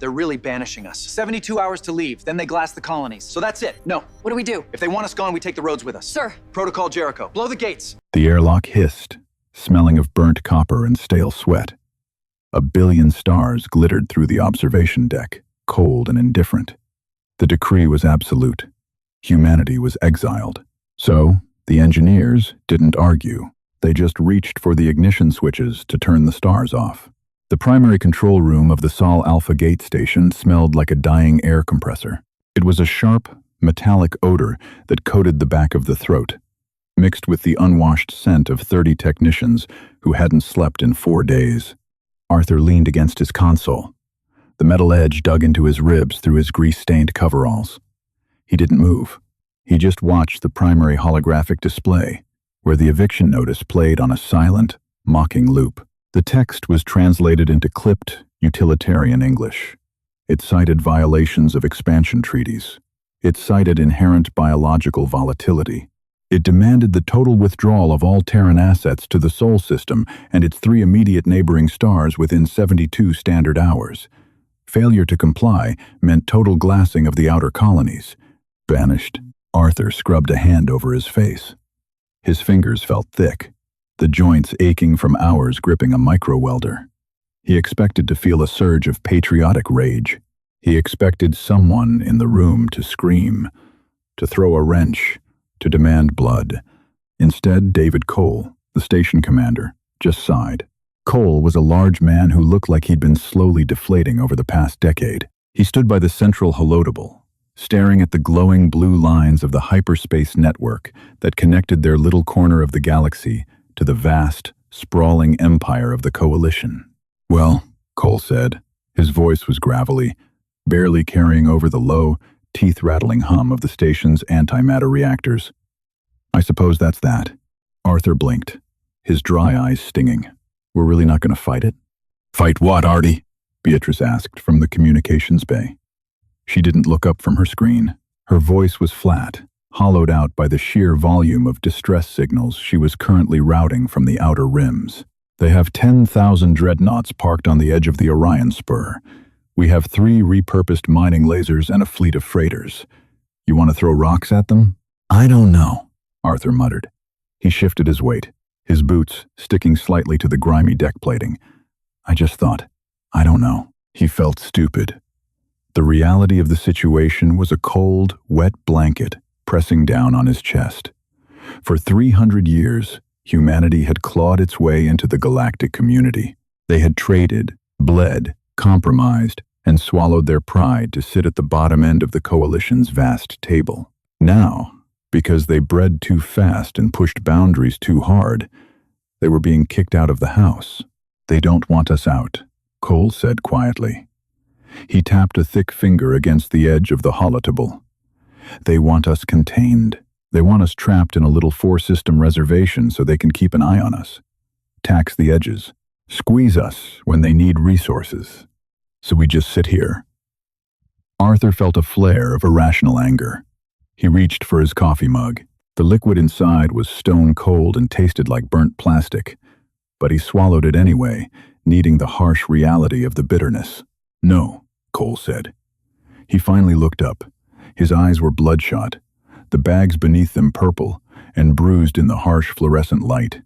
They're really banishing us. 72 hours to leave, then they glass the colonies. So that's it. No. What do we do? If they want us gone, we take the roads with us. Sir. Protocol Jericho. Blow the gates. The airlock hissed, smelling of burnt copper and stale sweat. 1 billion stars glittered through the observation deck, cold and indifferent. The decree was absolute. Humanity was exiled. So, the engineers didn't argue. They just reached for the ignition switches to turn the stars off. The primary control room of the Sol Alpha Gate Station smelled like a dying air compressor. It was a sharp, metallic odor that coated the back of the throat, mixed with the unwashed scent of 30 technicians who hadn't slept in 4 days. Arthur leaned against his console. The metal edge dug into his ribs through his grease-stained coveralls. He didn't move. He just watched the primary holographic display, where the eviction notice played on a silent, mocking loop. The text was translated into clipped, utilitarian English. It cited violations of expansion treaties. It cited inherent biological volatility. It demanded the total withdrawal of all Terran assets to the Sol system and its 3 immediate neighboring stars within 72 standard hours. Failure to comply meant total glassing of the outer colonies. Banished. Arthur scrubbed a hand over his face. His fingers felt thick, the joints aching from hours gripping a micro-welder. He expected to feel a surge of patriotic rage. He expected someone in the room to scream, to throw a wrench, to demand blood. Instead, David Cole, the station commander, just sighed. Cole was a large man who looked like he'd been slowly deflating over the past decade. He stood by the central holotable, staring at the glowing blue lines of the hyperspace network that connected their little corner of the galaxy to the vast, sprawling empire of the Coalition. "Well," Cole said. His voice was gravelly, barely carrying over the low, teeth-rattling hum of the station's antimatter reactors. "I suppose that's that." Arthur blinked, his dry eyes stinging. "We're really not going to fight it?" "Fight what, Artie?" Beatrice asked from the communications bay. She didn't look up from her screen. Her voice was flat, hollowed out by the sheer volume of distress signals she was currently routing from the outer rims. "They have 10,000 dreadnoughts parked on the edge of the Orion Spur. We have 3 repurposed mining lasers and a fleet of freighters. You want to throw rocks at them?" "I don't know," Arthur muttered. He shifted his weight, his boots sticking slightly to the grimy deck plating. "I just thought, I don't know." He felt stupid. The reality of the situation was a cold, wet blanket pressing down on his chest. For 300 years, humanity had clawed its way into the galactic community. They had traded, bled, compromised, and swallowed their pride to sit at the bottom end of the Coalition's vast table. Now, because they bred too fast and pushed boundaries too hard, they were being kicked out of the house. "They don't want us out," Cole said quietly. He tapped a thick finger against the edge of the holotable. "They want us contained. They want us trapped in a little 4-system reservation so they can keep an eye on us. Tax the edges. Squeeze us when they need resources. So we just sit here." Arthur felt a flare of irrational anger. He reached for his coffee mug. The liquid inside was stone cold and tasted like burnt plastic, but he swallowed it anyway, needing the harsh reality of the bitterness. "No," Cole said. He finally looked up. His eyes were bloodshot, the bags beneath them purple and bruised in the harsh fluorescent light.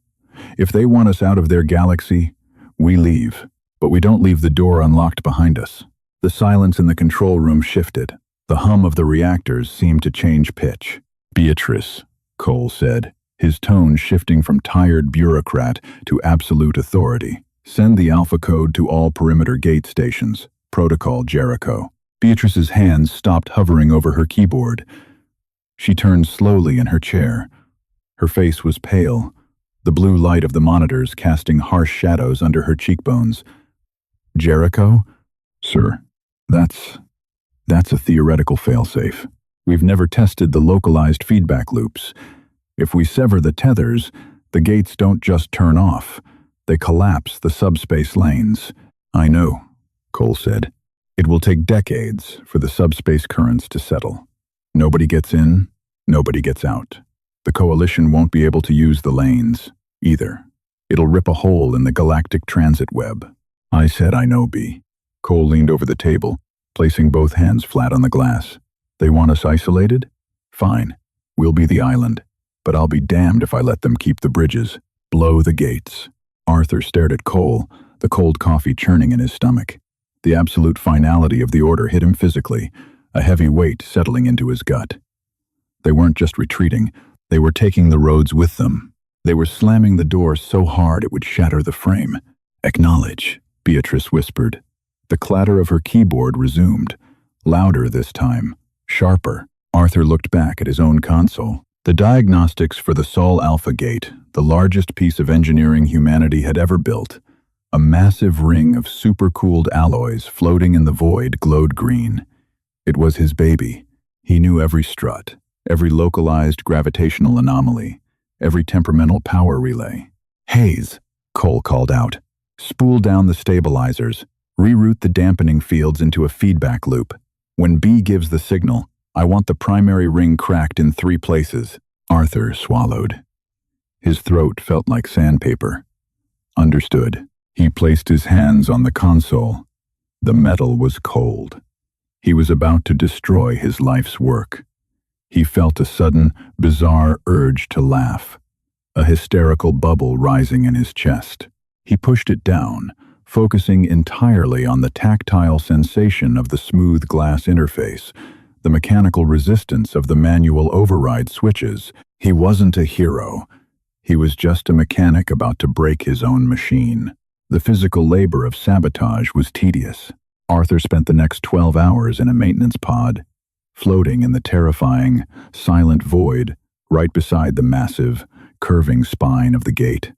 "If they want us out of their galaxy, we leave, but we don't leave the door unlocked behind us." The silence in the control room shifted. The hum of the reactors seemed to change pitch. "Beatrice," Cole said, his tone shifting from tired bureaucrat to absolute authority. "Send the alpha code to all perimeter gate stations. Protocol Jericho." Beatrice's hands stopped hovering over her keyboard. She turned slowly in her chair. Her face was pale, the blue light of the monitors casting harsh shadows under her cheekbones. "Jericho? Sir, that's a theoretical failsafe. We've never tested the localized feedback loops. If we sever the tethers, the gates don't just turn off. They collapse the subspace lanes." "I know," Cole said. "It will take decades for the subspace currents to settle. Nobody gets in, nobody gets out. The Coalition won't be able to use the lanes, either. It'll rip a hole in the galactic transit web." "I said I know, B." Cole leaned over the table, placing both hands flat on the glass. They want us isolated? Fine. We'll be the island. But I'll be damned if I let them keep the bridges. Blow the gates. Arthur stared at Cole, the cold coffee churning in his stomach. The absolute finality of the order hit him physically, a heavy weight settling into his gut. They weren't just retreating, they were taking the roads with them. They were slamming the door so hard it would shatter the frame. "Acknowledge," Beatrice whispered. The clatter of her keyboard resumed, louder this time, sharper. Arthur looked back at his own console. The diagnostics for the Sol Alpha Gate, the largest piece of engineering humanity had ever built. A massive ring of supercooled alloys floating in the void glowed green. It was his baby. He knew every strut, every localized gravitational anomaly, every temperamental power relay. "Hayes," Cole called out. "Spool down the stabilizers. Reroute the dampening fields into a feedback loop. When B gives the signal, I want the primary ring cracked in 3 places." Arthur swallowed. His throat felt like sandpaper. Understood. He placed his hands on the console. The metal was cold. He was about to destroy his life's work. He felt a sudden, bizarre urge to laugh, a hysterical bubble rising in his chest. He pushed it down, focusing entirely on the tactile sensation of the smooth glass interface, the mechanical resistance of the manual override switches. He wasn't a hero. He was just a mechanic about to break his own machine. The physical labor of sabotage was tedious. Arthur spent the next 12 hours in a maintenance pod, floating in the terrifying, silent void right beside the massive, curving spine of the gate.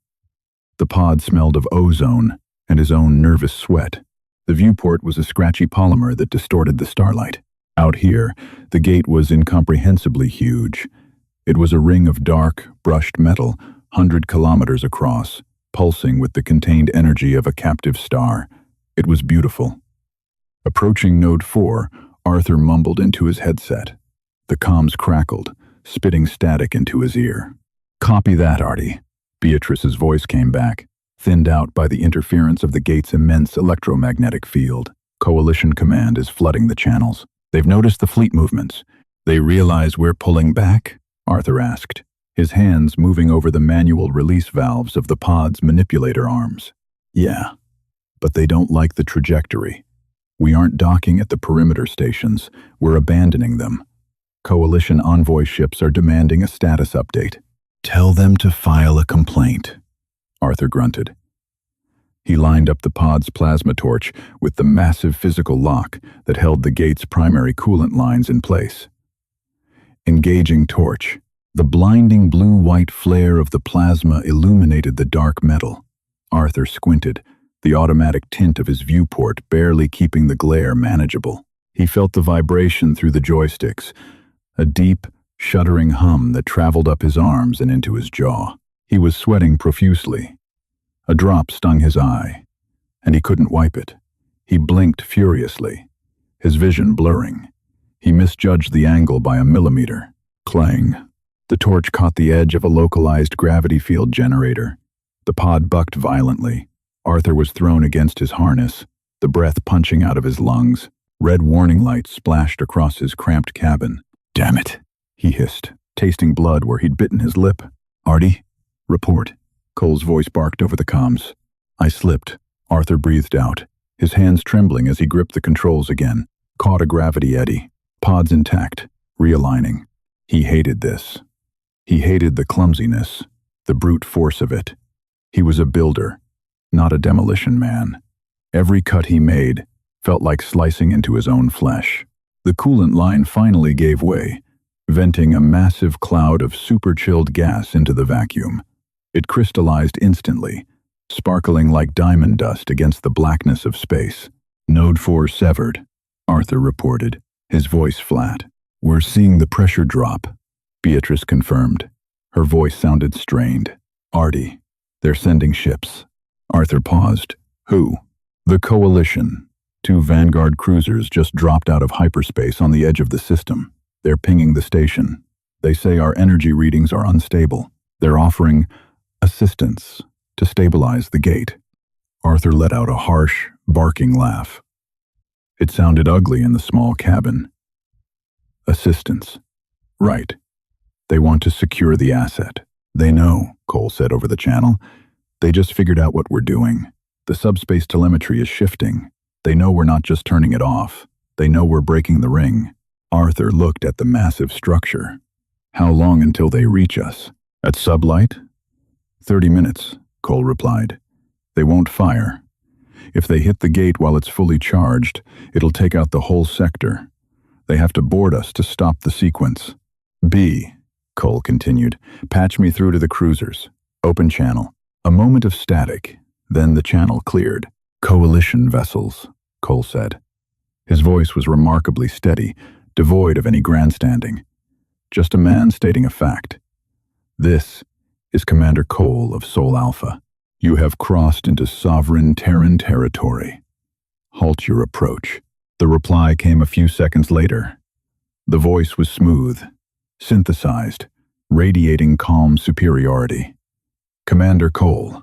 The pod smelled of ozone and his own nervous sweat. The viewport was a scratchy polymer that distorted the starlight. Out here, the gate was incomprehensibly huge. It was a ring of dark, brushed metal, 100 kilometers across, pulsing with the contained energy of a captive star. It was beautiful. Approaching Node 4, Arthur mumbled into his headset. The comms crackled, spitting static into his ear. "Copy that, Artie." Beatrice's voice came back, thinned out by the interference of the gate's immense electromagnetic field. "Coalition command is flooding the channels. They've noticed the fleet movements." "They realize we're pulling back?" Arthur asked, his hands moving over the manual release valves of the pod's manipulator arms. "Yeah, but they don't like the trajectory. We aren't docking at the perimeter stations, we're abandoning them. Coalition envoy ships are demanding a status update." "Tell them to file a complaint," Arthur grunted. He lined up the pod's plasma torch with the massive physical lock that held the gate's primary coolant lines in place. Engaging torch. The blinding blue-white flare of the plasma illuminated the dark metal. Arthur squinted, the automatic tint of his viewport barely keeping the glare manageable. He felt the vibration through the joysticks, a deep, shuddering hum that traveled up his arms and into his jaw. He was sweating profusely. A drop stung his eye, and he couldn't wipe it. He blinked furiously, his vision blurring. He misjudged the angle by a millimeter. Clang. The torch caught the edge of a localized gravity field generator. The pod bucked violently. Arthur was thrown against his harness, the breath punching out of his lungs. Red warning lights splashed across his cramped cabin. "Damn it," he hissed, tasting blood where he'd bitten his lip. "Artie, report." Cole's voice barked over the comms. "I slipped." Arthur breathed out, his hands trembling as he gripped the controls again. Caught a gravity eddy. Pods intact, realigning. He hated this. He hated the clumsiness, the brute force of it. He was a builder, not a demolition man. Every cut he made felt like slicing into his own flesh. The coolant line finally gave way, venting a massive cloud of super-chilled gas into the vacuum. It crystallized instantly, sparkling like diamond dust against the blackness of space. "Node 4 severed," Arthur reported, his voice flat. "We're seeing the pressure drop," Beatrice confirmed. Her voice sounded strained. "Artie, they're sending ships." Arthur paused. "Who?" "The Coalition. 2 Vanguard cruisers just dropped out of hyperspace on the edge of the system. They're pinging the station. They say our energy readings are unstable. They're offering assistance to stabilize the gate." Arthur let out a harsh, barking laugh. It sounded ugly in the small cabin. Assistance. Right. They want to secure the asset. They know, Cole said over the channel. They just figured out what we're doing. The subspace telemetry is shifting. They know we're not just turning it off. They know we're breaking the ring. Arthur looked at the massive structure. How long until they reach us? At sublight? 30 minutes, Cole replied. They won't fire. If they hit the gate while it's fully charged, it'll take out the whole sector. They have to board us to stop the sequence. B, Cole continued, patch me through to the cruisers. Open channel. A moment of static, then the channel cleared. Coalition vessels, Cole said. His voice was remarkably steady, devoid of any grandstanding. Just a man stating a fact. This is Commander Cole of Sol Alpha. You have crossed into sovereign Terran territory. Halt your approach. The reply came a few seconds later. The voice was smooth, synthesized, radiating calm superiority. Commander Cole,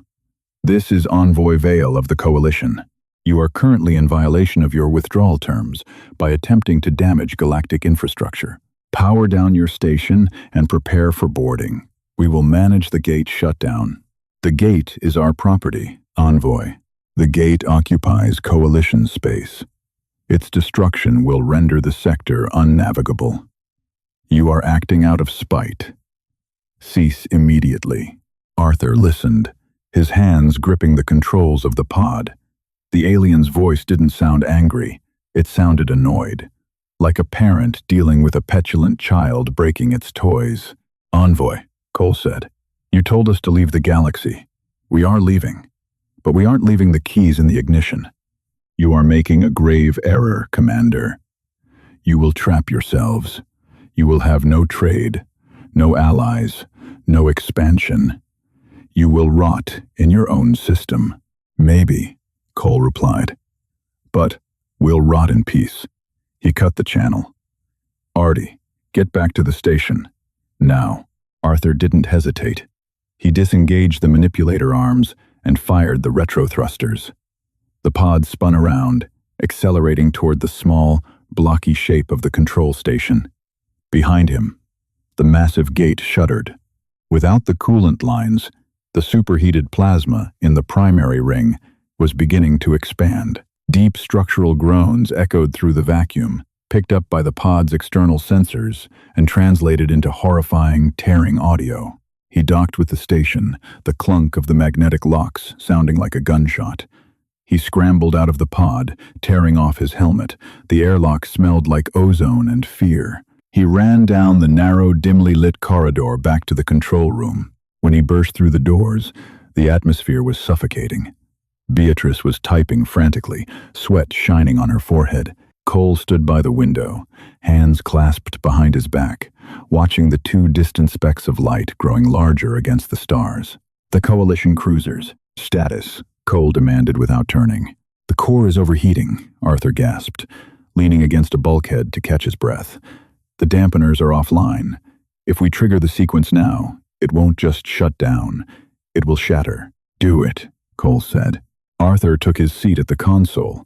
this is Envoy Vale of the Coalition. You are currently in violation of your withdrawal terms by attempting to damage galactic infrastructure. Power down your station and prepare for boarding. We will manage the gate shutdown. The gate is our property, Envoy. The gate occupies Coalition space. Its destruction will render the sector unnavigable. You are acting out of spite. Cease immediately. Arthur listened, his hands gripping the controls of the pod. The alien's voice didn't sound angry. It sounded annoyed, like a parent dealing with a petulant child breaking its toys. Envoy, Cole said, you told us to leave the galaxy. We are leaving, but we aren't leaving the keys in the ignition. You are making a grave error, Commander. You will trap yourselves. You will have no trade, no allies, no expansion. You will rot in your own system. Maybe, Cole replied. But we'll rot in peace. He cut the channel. Artie, get back to the station. Now. Arthur didn't hesitate. He disengaged the manipulator arms and fired the retro thrusters. The pod spun around, accelerating toward the small, blocky shape of the control station. Behind him, the massive gate shuddered. Without the coolant lines, the superheated plasma in the primary ring was beginning to expand. Deep structural groans echoed through the vacuum, picked up by the pod's external sensors, and translated into horrifying, tearing audio. He docked with the station, the clunk of the magnetic locks sounding like a gunshot. He scrambled out of the pod, tearing off his helmet. The airlock smelled like ozone and fear. He ran down the narrow, dimly lit corridor back to the control room. When he burst through the doors, the atmosphere was suffocating. Beatrice was typing frantically, sweat shining on her forehead. Cole stood by the window, hands clasped behind his back, watching the two distant specks of light growing larger against the stars. The Coalition cruisers. Status, Cole demanded without turning. The core is overheating, Arthur gasped, leaning against a bulkhead to catch his breath. The dampeners are offline. If we trigger the sequence now, it won't just shut down. It will shatter. Do it, Cole said. Arthur took his seat at the console.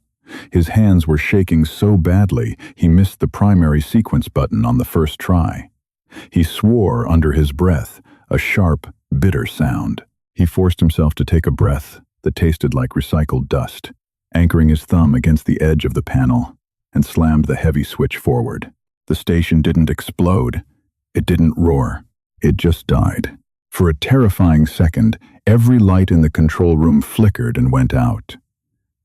His hands were shaking so badly he missed the primary sequence button on the first try. He swore under his breath, a sharp, bitter sound. He forced himself to take a breath that tasted like recycled dust, anchoring his thumb against the edge of the panel, and slammed the heavy switch forward. The station didn't explode. It didn't roar. It just died. For a terrifying second, every light in the control room flickered and went out.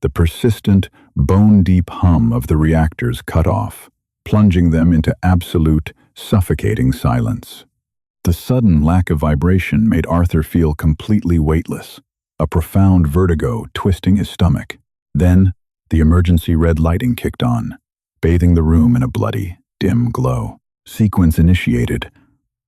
The persistent, bone-deep hum of the reactors cut off, plunging them into absolute, suffocating silence. The sudden lack of vibration made Arthur feel completely weightless, a profound vertigo twisting his stomach. Then, the emergency red lighting kicked on, bathing the room in a bloody, dim glow. Sequence initiated,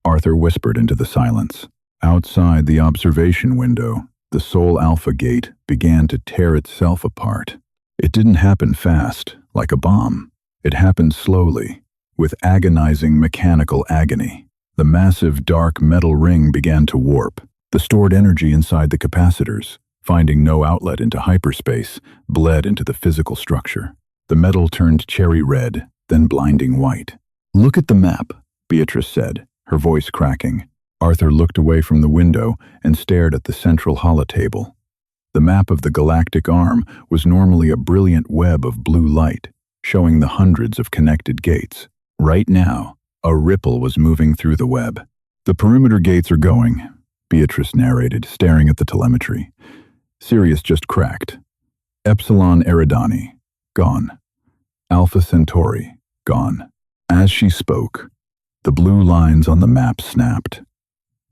Arthur whispered into the silence. Outside the observation window, the Sol Alpha gate began to tear itself apart. It didn't happen fast, like a bomb. It happened slowly, with agonizing mechanical agony. The massive dark metal ring began to warp. The stored energy inside the capacitors, finding no outlet into hyperspace, bled into the physical structure. The metal turned cherry red, then blinding white. "Look at the map," Beatrice said, her voice cracking. Arthur looked away from the window and stared at the central holotable. The map of the galactic arm was normally a brilliant web of blue light, showing the hundreds of connected gates. Right now, a ripple was moving through the web. "The perimeter gates are going," Beatrice narrated, staring at the telemetry. "Sirius just cracked. Epsilon Eridani, gone. Alpha Centauri, gone." As she spoke, the blue lines on the map snapped.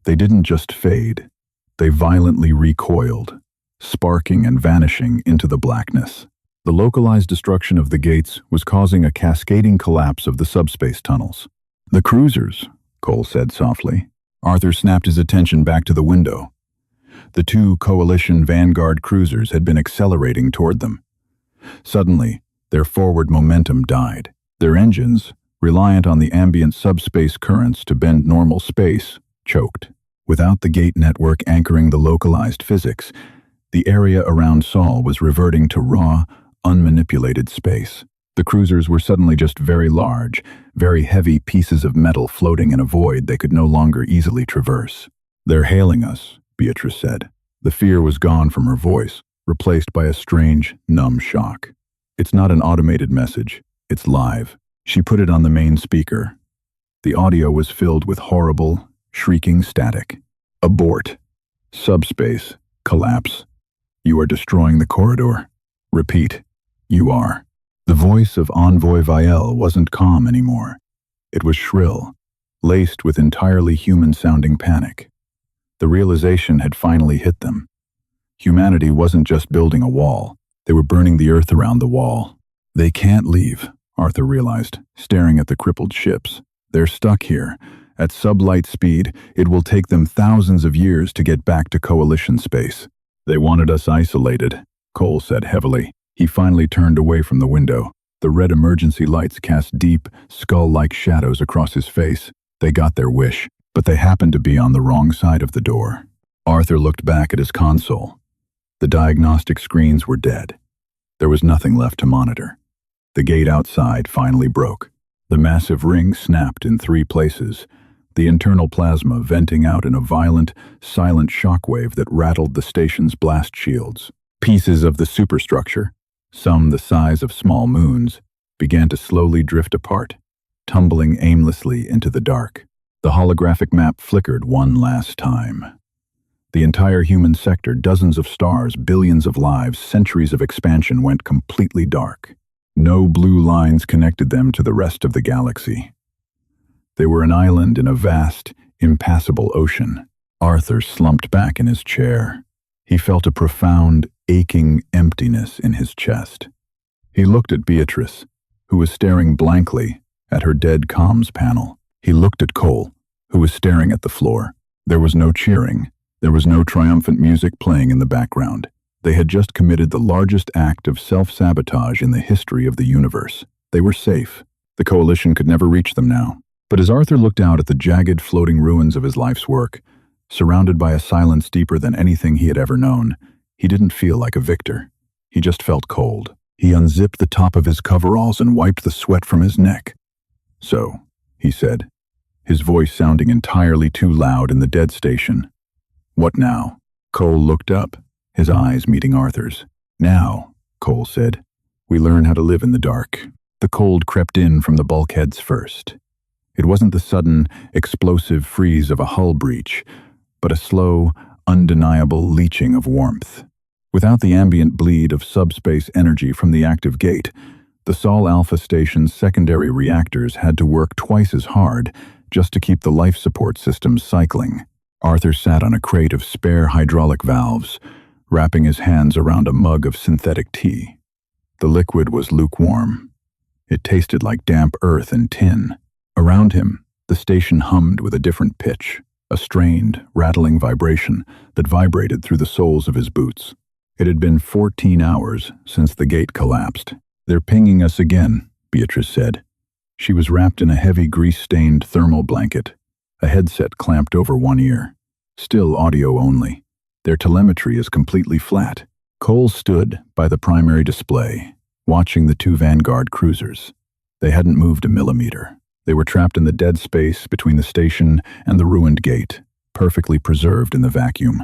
They didn't just fade, they violently recoiled, sparking and vanishing into the blackness. The localized destruction of the gates was causing a cascading collapse of the subspace tunnels. "The cruisers," Cole said softly. Arthur snapped his attention back to the window. The two Coalition Vanguard cruisers had been accelerating toward them. Suddenly, their forward momentum died. Their engines, reliant on the ambient subspace currents to bend normal space, choked. Without the gate network anchoring the localized physics, the area around Sol was reverting to raw, unmanipulated space. The cruisers were suddenly just very large, very heavy pieces of metal floating in a void they could no longer easily traverse. "They're hailing us," Beatrice said. The fear was gone from her voice, replaced by a strange, numb shock. "It's not an automated message. It's live." She put it on the main speaker. The audio was filled with horrible, shrieking static. "Abort. Subspace. Collapse. You are destroying the corridor. Repeat. You are." The voice of Envoy Vielle wasn't calm anymore. It was shrill, laced with entirely human-sounding panic. The realization had finally hit them. Humanity wasn't just building a wall. They were burning the earth around the wall. "They can't leave," Arthur realized, staring at the crippled ships. "They're stuck here. At sublight speed, it will take them thousands of years to get back to Coalition space." "They wanted us isolated," Cole said heavily. He finally turned away from the window. The red emergency lights cast deep, skull-like shadows across his face. They got their wish, but they happened to be on the wrong side of the door. Arthur looked back at his console. The diagnostic screens were dead. There was nothing left to monitor. The gate outside finally broke. The massive ring snapped in 3 places, the internal plasma venting out in a violent, silent shockwave that rattled the station's blast shields. Pieces of the superstructure, some the size of small moons, began to slowly drift apart, tumbling aimlessly into the dark. The holographic map flickered one last time. The entire human sector, dozens of stars, billions of lives, centuries of expansion went completely dark. No blue lines connected them to the rest of the galaxy. They were an island in a vast, impassable ocean. Arthur slumped back in his chair. He felt a profound, aching emptiness in his chest. He looked at Beatrice, who was staring blankly at her dead comms panel. He looked at Cole, who was staring at the floor. There was no cheering. There was no triumphant music playing in the background. They had just committed the largest act of self-sabotage in the history of the universe. They were safe. The Coalition could never reach them now. But as Arthur looked out at the jagged, floating ruins of his life's work, surrounded by a silence deeper than anything he had ever known, he didn't feel like a victor. He just felt cold. He unzipped the top of his coveralls and wiped the sweat from his neck. "So," he said, his voice sounding entirely too loud in the dead station. "What now?" Cole looked up, his eyes meeting Arthur's. "Now," Cole said, "we learn how to live in the dark." The cold crept in from the bulkheads first. It wasn't the sudden, explosive freeze of a hull breach, but a slow, undeniable leaching of warmth. Without the ambient bleed of subspace energy from the active gate, the Sol Alpha Station's secondary reactors had to work twice as hard just to keep the life support systems cycling. Arthur sat on a crate of spare hydraulic valves, wrapping his hands around a mug of synthetic tea. The liquid was lukewarm. It tasted like damp earth and tin. Around him, the station hummed with a different pitch, a strained, rattling vibration that vibrated through the soles of his boots. It had been 14 hours since the gate collapsed. "They're pinging us again," Beatrice said. She was wrapped in a heavy grease-stained thermal blanket, a headset clamped over one ear. Still audio only. Their telemetry is completely flat. Cole stood by the primary display, watching the two Vanguard cruisers. They hadn't moved a millimeter. They were trapped in the dead space between the station and the ruined gate, perfectly preserved in the vacuum.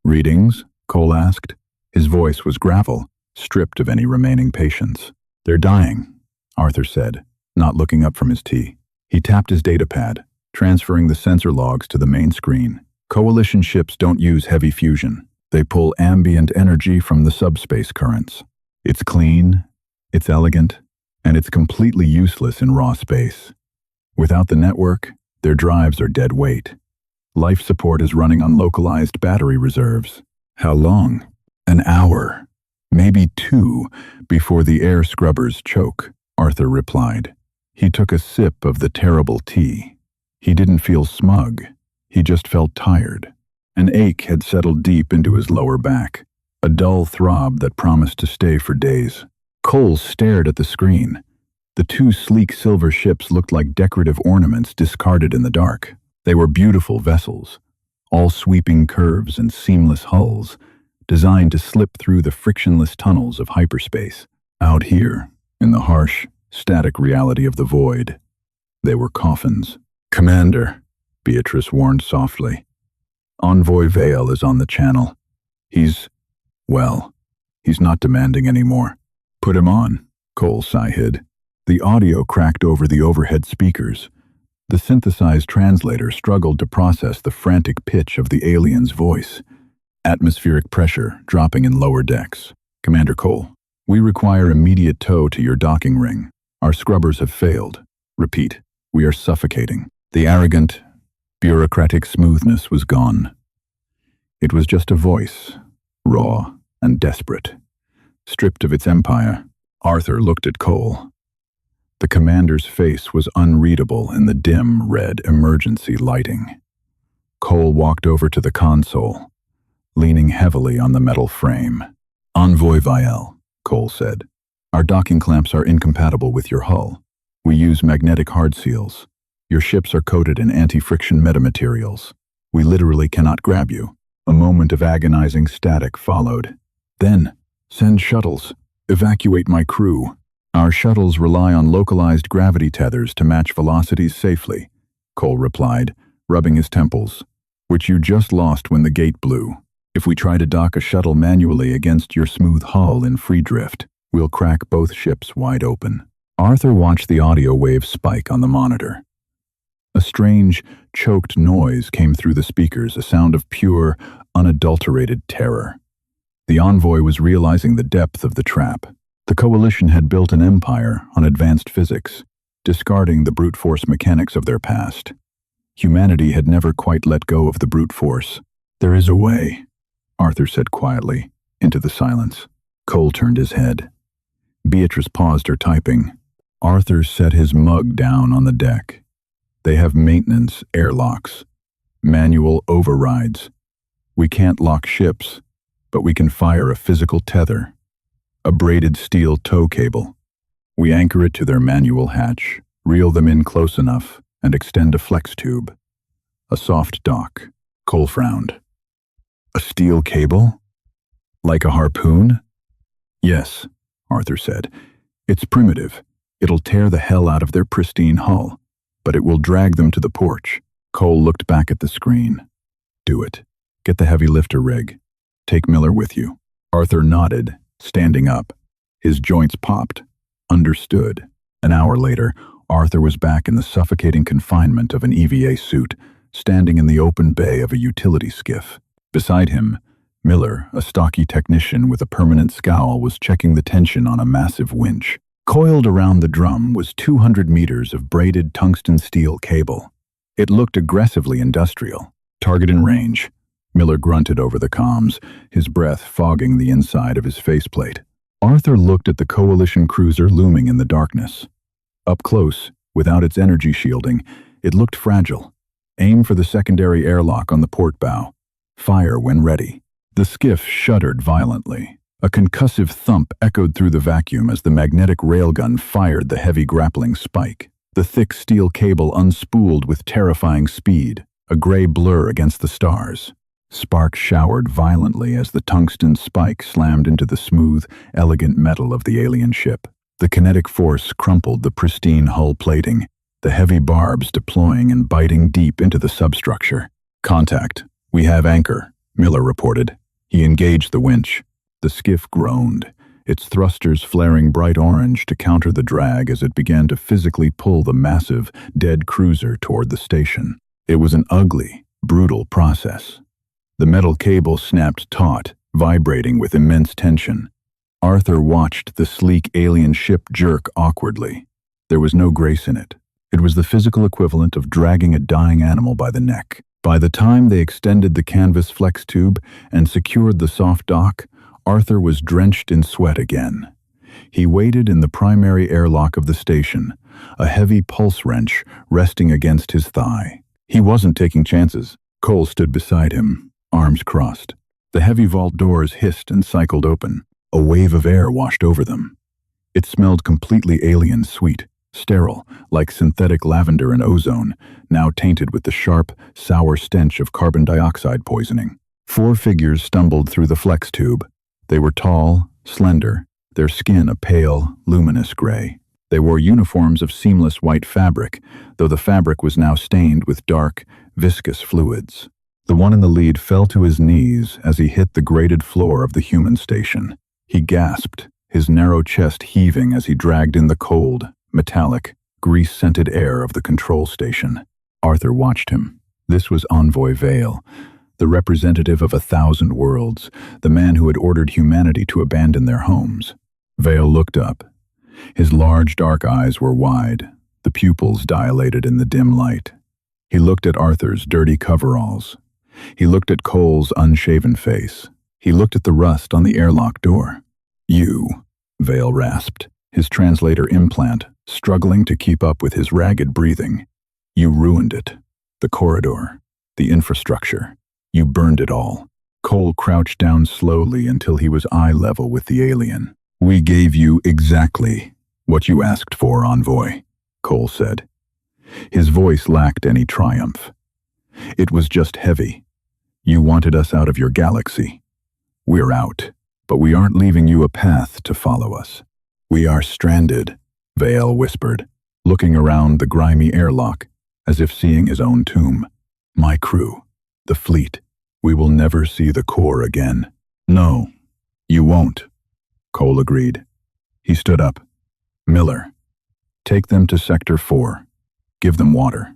"Readings?" Cole asked. His voice was gravel, stripped of any remaining patience. "They're dying," Arthur said, not looking up from his tea. He tapped his datapad, transferring the sensor logs to the main screen. "Coalition ships don't use heavy fusion. They pull ambient energy from the subspace currents. It's clean, it's elegant, and it's completely useless in raw space. Without the network, their drives are dead weight. Life support is running on localized battery reserves." "How long?" "An hour, maybe 2, before the air scrubbers choke," Arthur replied. He took a sip of the terrible tea. He didn't feel smug. He just felt tired. An ache had settled deep into his lower back, a dull throb that promised to stay for days. Cole stared at the screen. The two sleek silver ships looked like decorative ornaments discarded in the dark. They were beautiful vessels, all sweeping curves and seamless hulls, designed to slip through the frictionless tunnels of hyperspace. Out here, in the harsh, static reality of the void, they were coffins. "Commander," Beatrice warned softly, "Envoy Vale is on the channel. He's not demanding anymore." "Put him on," Cole sighed. The audio cracked over the overhead speakers. The synthesized translator struggled to process the frantic pitch of the alien's voice. Atmospheric pressure dropping in lower decks. "Commander Cole, we require immediate tow to your docking ring. Our scrubbers have failed. Repeat, we are suffocating." The arrogant, bureaucratic smoothness was gone. It was just a voice, raw and desperate. Stripped of its empire, Arthur looked at Cole. The commander's face was unreadable in the dim, red emergency lighting. Cole walked over to the console, leaning heavily on the metal frame. "Envoy Vale," Cole said. "Our docking clamps are incompatible with your hull. We use magnetic hard seals. Your ships are coated in anti-friction metamaterials. We literally cannot grab you." A moment of agonizing static followed. Then, "Send shuttles. Evacuate my crew. Our shuttles rely on localized gravity tethers to match velocities safely," Cole replied, rubbing his temples, "which you just lost when the gate blew. If we try to dock a shuttle manually against your smooth hull in free drift, we'll crack both ships wide open." Arthur watched the audio wave spike on the monitor. A strange, choked noise came through the speakers, a sound of pure, unadulterated terror. The envoy was realizing the depth of the trap. The Coalition had built an empire on advanced physics, discarding the brute force mechanics of their past. Humanity had never quite let go of the brute force. "There is a way," Arthur said quietly, into the silence. Cole turned his head. Beatrice paused her typing. Arthur set his mug down on the deck. "They have maintenance airlocks, manual overrides. We can't lock ships, but we can fire a physical tether, a braided steel tow cable. We anchor it to their manual hatch, reel them in close enough, and extend a flex tube. A soft dock." Cole frowned. "A steel cable? Like a harpoon?" "Yes," Arthur said. "It's primitive. It'll tear the hell out of their pristine hull, but it will drag them to the porch." Cole looked back at the screen. "Do it. Get the heavy lifter rig. Take Miller with you." Arthur nodded, standing up. His joints popped. Understood. An hour later, Arthur was back in the suffocating confinement of an EVA suit, standing in the open bay of a utility skiff. Beside him, Miller, a stocky technician with a permanent scowl, was checking the tension on a massive winch. Coiled around the drum was 200 meters of braided tungsten steel cable. It looked aggressively industrial. "Target in range," Miller grunted over the comms, his breath fogging the inside of his faceplate. Arthur looked at the Coalition cruiser looming in the darkness. Up close, without its energy shielding, it looked fragile. "Aim for the secondary airlock on the port bow. Fire when ready." The skiff shuddered violently. A concussive thump echoed through the vacuum as the magnetic railgun fired the heavy grappling spike. The thick steel cable unspooled with terrifying speed, a gray blur against the stars. Sparks showered violently as the tungsten spike slammed into the smooth, elegant metal of the alien ship. The kinetic force crumpled the pristine hull plating, the heavy barbs deploying and biting deep into the substructure. "Contact. We have anchor," Miller reported. He engaged the winch. The skiff groaned, its thrusters flaring bright orange to counter the drag as it began to physically pull the massive, dead cruiser toward the station. It was an ugly, brutal process. The metal cable snapped taut, vibrating with immense tension. Arthur watched the sleek alien ship jerk awkwardly. There was no grace in it. It was the physical equivalent of dragging a dying animal by the neck. By the time they extended the canvas flex tube and secured the soft dock, Arthur was drenched in sweat again. He waited in the primary airlock of the station, a heavy pulse wrench resting against his thigh. He wasn't taking chances. Cole stood beside him, arms crossed. The heavy vault doors hissed and cycled open. A wave of air washed over them. It smelled completely alien sweet, sterile, like synthetic lavender and ozone, now tainted with the sharp, sour stench of carbon dioxide poisoning. 4 figures stumbled through the flex tube. They were tall, slender, their skin a pale, luminous gray. They wore uniforms of seamless white fabric, though the fabric was now stained with dark, viscous fluids. The one in the lead fell to his knees as he hit the grated floor of the human station. He gasped, his narrow chest heaving as he dragged in the cold, metallic, grease-scented air of the control station. Arthur watched him. This was Envoy Vale, the representative of 1,000 worlds, the man who had ordered humanity to abandon their homes. Vale looked up. His large, dark eyes were wide, the pupils dilated in the dim light. He looked at Arthur's dirty coveralls. He looked at Cole's unshaven face. He looked at the rust on the airlock door. "You," Vale rasped, his translator implant struggling to keep up with his ragged breathing. "You ruined it. The corridor. The infrastructure. You burned it all." Cole crouched down slowly until he was eye level with the alien. "We gave you exactly what you asked for, Envoy," Cole said. His voice lacked any triumph. It was just heavy. "You wanted us out of your galaxy. We're out, but we aren't leaving you a path to follow us. We are stranded," Vale whispered, looking around the grimy airlock, as if seeing his own tomb. "My crew, the fleet, we will never see the core again." "No, you won't," Cole agreed. He stood up. "Miller, take them to Sector 4. Give them water.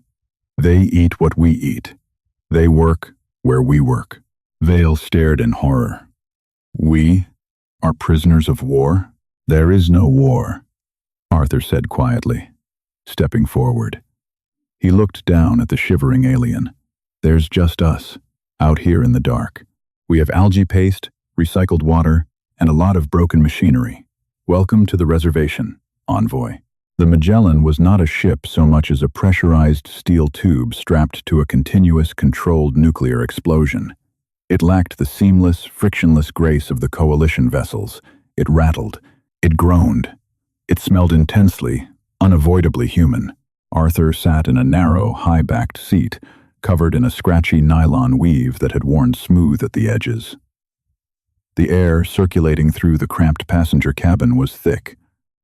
They eat what we eat. They work where we work." Vale stared in horror. "We are prisoners of war?" "There is no war," Arthur said quietly, stepping forward. He looked down at the shivering alien. "There's just us, out here in the dark. We have algae paste, recycled water, and a lot of broken machinery. Welcome to the reservation, Envoy." The Magellan was not a ship so much as a pressurized steel tube strapped to a continuous, controlled nuclear explosion. It lacked the seamless, frictionless grace of the Coalition vessels. It rattled. It groaned. It smelled intensely, unavoidably human. Arthur sat in a narrow, high-backed seat, covered in a scratchy nylon weave that had worn smooth at the edges. The air circulating through the cramped passenger cabin was thick.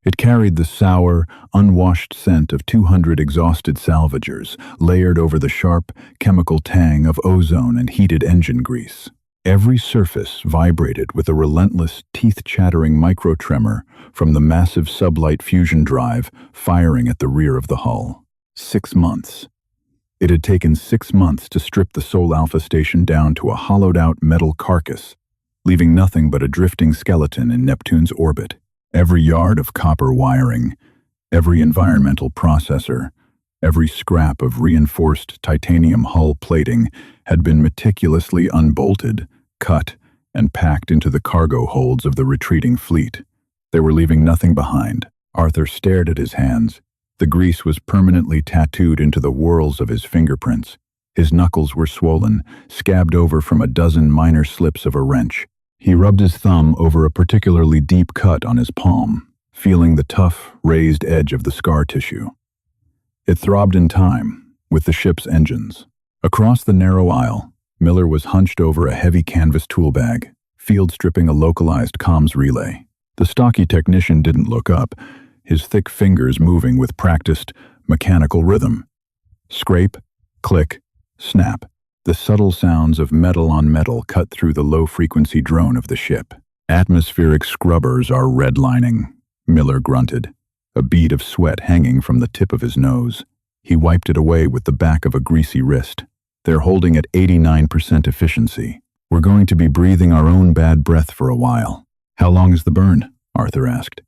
It carried the sour, unwashed scent of 200 exhausted salvagers, layered over the sharp, chemical tang of ozone and heated engine grease. Every surface vibrated with a relentless, teeth-chattering microtremor from the massive sublight fusion drive firing at the rear of the hull. 6 months. It had taken 6 months to strip the Sol Alpha station down to a hollowed-out metal carcass, leaving nothing but a drifting skeleton in Neptune's orbit. Every yard of copper wiring, every environmental processor, every scrap of reinforced titanium hull plating had been meticulously unbolted, cut, and packed into the cargo holds of the retreating fleet. They were leaving nothing behind. Arthur stared at his hands. The grease was permanently tattooed into the whorls of his fingerprints. His knuckles were swollen, scabbed over from a dozen minor slips of a wrench. He rubbed his thumb over a particularly deep cut on his palm, feeling the tough, raised edge of the scar tissue. It throbbed in time, with the ship's engines. Across the narrow aisle, Miller was hunched over a heavy canvas tool bag, field stripping a localized comms relay. The stocky technician didn't look up, his thick fingers moving with practiced, mechanical rhythm. Scrape, click, snap. The subtle sounds of metal on metal cut through the low-frequency drone of the ship. Atmospheric scrubbers are redlining, Miller grunted, a bead of sweat hanging from the tip of his nose. He wiped it away with the back of a greasy wrist. They're holding at 89% efficiency. We're going to be breathing our own bad breath for a while. How long is the burn? Arthur asked.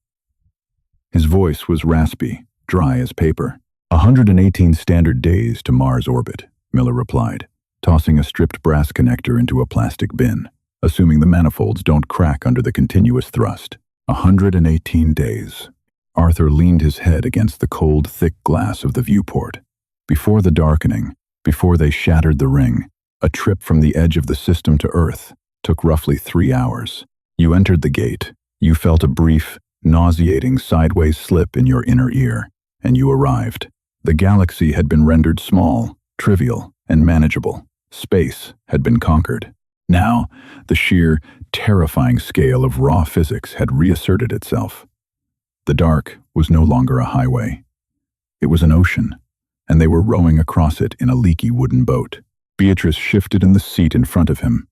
His voice was raspy, dry as paper. 118 standard days to Mars orbit, Miller replied, tossing a stripped brass connector into a plastic bin, assuming the manifolds don't crack under the continuous thrust. 118 days. Arthur leaned his head against the cold, thick glass of the viewport. Before the darkening, before they shattered the ring, a trip from the edge of the system to Earth took roughly 3 hours. You entered the gate. You felt a brief, nauseating sideways slip in your inner ear, and you arrived. The galaxy had been rendered small, trivial, and manageable. Space had been conquered. Now, the sheer, terrifying scale of raw physics had reasserted itself. The dark was no longer a highway. It was an ocean, and they were rowing across it in a leaky wooden boat. Beatrice shifted in the seat in front of him.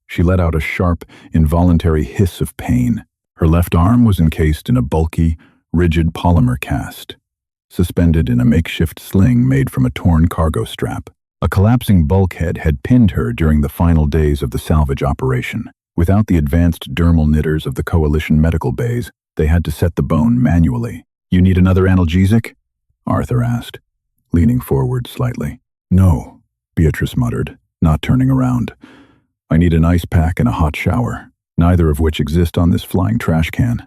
She let out a sharp, involuntary hiss of pain. Her left arm was encased in a bulky, rigid polymer cast, suspended in a makeshift sling made from a torn cargo strap. A collapsing bulkhead had pinned her during the final days of the salvage operation. Without the advanced dermal knitters of the Coalition medical bays, they had to set the bone manually. "You need another analgesic?" Arthur asked, leaning forward slightly. "No," Beatrice muttered, not turning around. "I need an ice pack and a hot shower, neither of which exist on this flying trash can."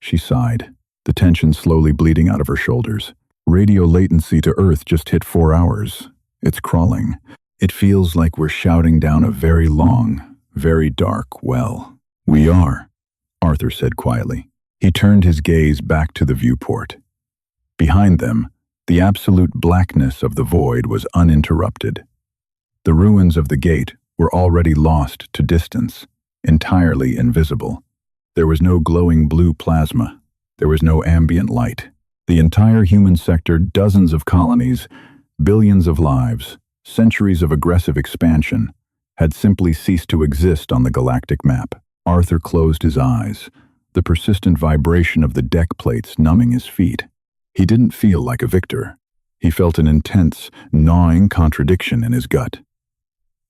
She sighed, the tension slowly bleeding out of her shoulders. "Radio latency to Earth just hit 4 hours. It's crawling. It feels like we're shouting down a very long, very dark well." "We are," Arthur said quietly. He turned his gaze back to the viewport. Behind them, the absolute blackness of the void was uninterrupted. The ruins of the gate were already lost to distance, entirely invisible. There was no glowing blue plasma. There was no ambient light. The entire human sector, dozens of colonies, billions of lives, centuries of aggressive expansion, had simply ceased to exist on the galactic map. Arthur closed his eyes, the persistent vibration of the deck plates numbing his feet. He didn't feel like a victor. He felt an intense, gnawing contradiction in his gut.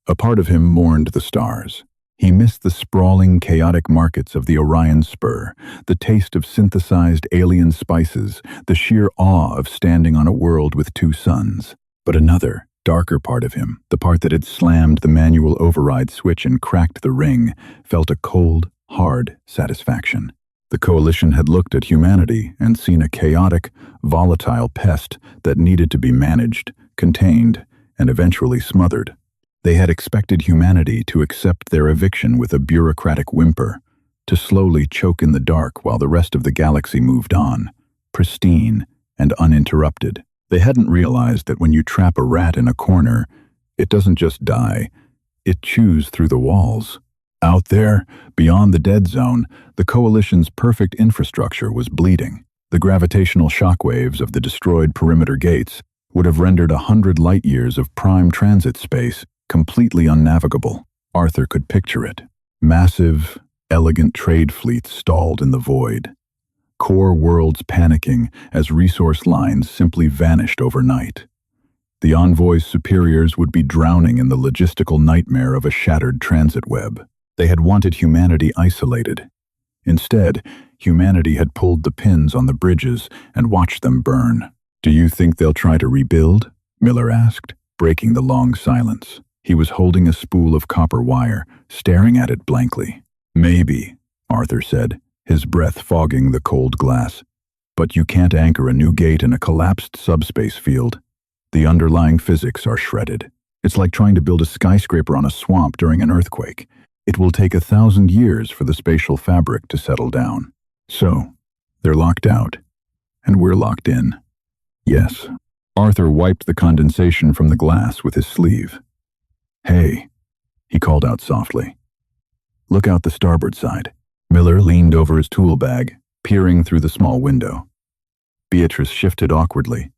A part of him mourned the stars. He missed the sprawling, chaotic markets of the Orion Spur, the taste of synthesized alien spices, the sheer awe of standing on a world with 2 suns. But another, darker part of him, the part that had slammed the manual override switch and cracked the ring, felt a cold, hard satisfaction. The Coalition had looked at humanity and seen a chaotic, volatile pest that needed to be managed, contained, and eventually smothered. They had expected humanity to accept their eviction with a bureaucratic whimper, to slowly choke in the dark while the rest of the galaxy moved on, pristine and uninterrupted. They hadn't realized that when you trap a rat in a corner, it doesn't just die, it chews through the walls. Out there, beyond the dead zone, the Coalition's perfect infrastructure was bleeding. The gravitational shockwaves of the destroyed perimeter gates would have rendered 100 light-years of prime transit space completely unnavigable. Arthur could picture it. Massive, elegant trade fleets stalled in the void. Core worlds panicking as resource lines simply vanished overnight. The Envoy's superiors would be drowning in the logistical nightmare of a shattered transit web. They had wanted humanity isolated. Instead, humanity had pulled the pins on the bridges and watched them burn. "Do you think they'll try to rebuild?" Miller asked, breaking the long silence. He was holding a spool of copper wire, staring at it blankly. "Maybe," Arthur said, his breath fogging the cold glass. "But you can't anchor a new gate in a collapsed subspace field. The underlying physics are shredded. It's like trying to build a skyscraper on a swamp during an earthquake. It will take 1,000 years for the spatial fabric to settle down. So, they're locked out, and we're locked in." "Yes." Arthur wiped the condensation from the glass with his sleeve. "Hey, He called out softly. Look out the starboard side. Miller leaned over his tool bag, peering through the small window. Beatrice shifted awkwardly,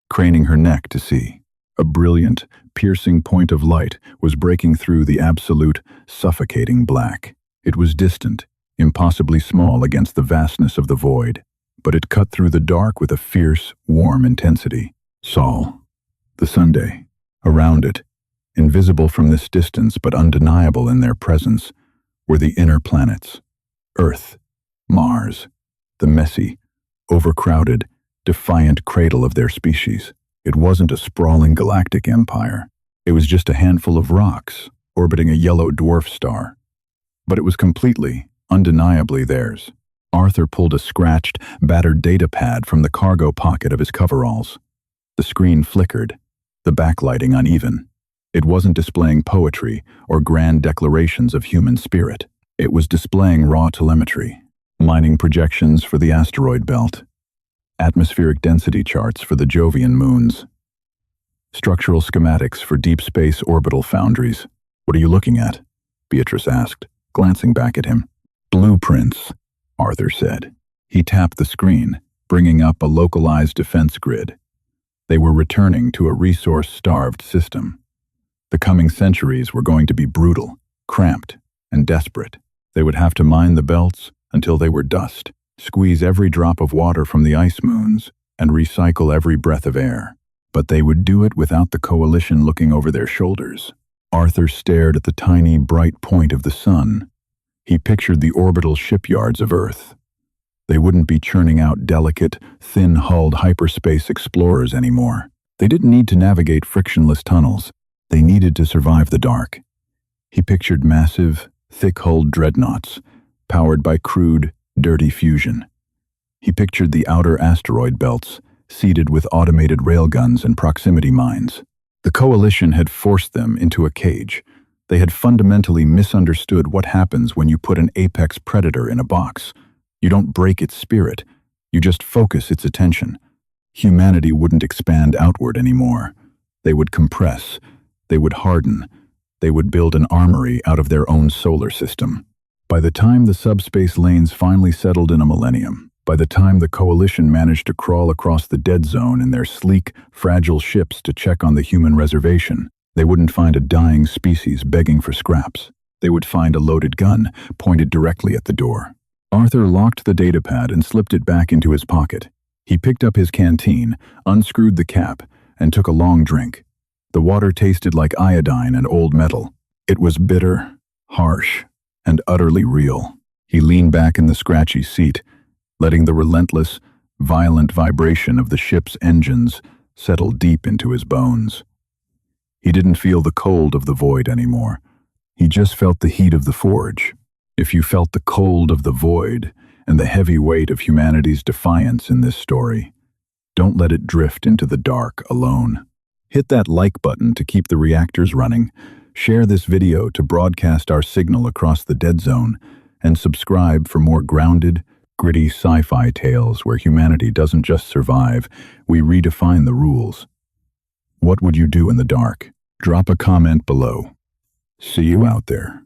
craning her neck to see. A brilliant, piercing point of light was breaking through the absolute, suffocating black. It was distant, impossibly small against the vastness of the void, but it cut through the dark with a fierce, warm intensity. Sol, the Sunday, around it, invisible from this distance but undeniable in their presence, were the inner planets. Earth, Mars, the messy, overcrowded, defiant cradle of their species. It wasn't a sprawling galactic empire. It was just a handful of rocks orbiting a yellow dwarf star. But it was completely, undeniably theirs. Arthur pulled a scratched, battered data pad from the cargo pocket of his coveralls. The screen flickered, the backlighting uneven. It wasn't displaying poetry or grand declarations of human spirit. It was displaying raw telemetry, mining projections for the asteroid belt, atmospheric density charts for the Jovian moons, structural schematics for deep space orbital foundries. What are you looking at? Beatrice asked, glancing back at him. Blueprints, Arthur said. He tapped the screen, bringing up a localized defense grid. They were returning to a resource-starved system. The coming centuries were going to be brutal, cramped, and desperate. They would have to mine the belts until they were dust, squeeze every drop of water from the ice moons, and recycle every breath of air. But they would do it without the Coalition looking over their shoulders. Arthur stared at the tiny, bright point of the sun. He pictured the orbital shipyards of Earth. They wouldn't be churning out delicate, thin-hulled hyperspace explorers anymore. They didn't need to navigate frictionless tunnels. They needed to survive the dark. He pictured massive, thick-hulled dreadnoughts, powered by crude, dirty fusion. He pictured the outer asteroid belts, seeded with automated railguns and proximity mines. The Coalition had forced them into a cage. They had fundamentally misunderstood what happens when you put an apex predator in a box. You don't break its spirit, you just focus its attention. Humanity wouldn't expand outward anymore. They would compress, they would harden, they would build an armory out of their own solar system. By the time the subspace lanes finally settled in a millennium, by the time the Coalition managed to crawl across the dead zone in their sleek, fragile ships to check on the human reservation, they wouldn't find a dying species begging for scraps. They would find a loaded gun pointed directly at the door. Arthur locked the datapad and slipped it back into his pocket. He picked up his canteen, unscrewed the cap, and took a long drink. The water tasted like iodine and old metal. It was bitter, harsh, and utterly real. He leaned back in the scratchy seat, letting the relentless, violent vibration of the ship's engines settle deep into his bones. He didn't feel the cold of the void anymore. He just felt the heat of the forge. If you felt the cold of the void and the heavy weight of humanity's defiance in this story, don't let it drift into the dark alone. Hit that like button to keep the reactors running, share this video to broadcast our signal across the dead zone, and subscribe for more grounded, gritty sci-fi tales where humanity doesn't just survive, we redefine the rules. What would you do in the dark? Drop a comment below. See you out there.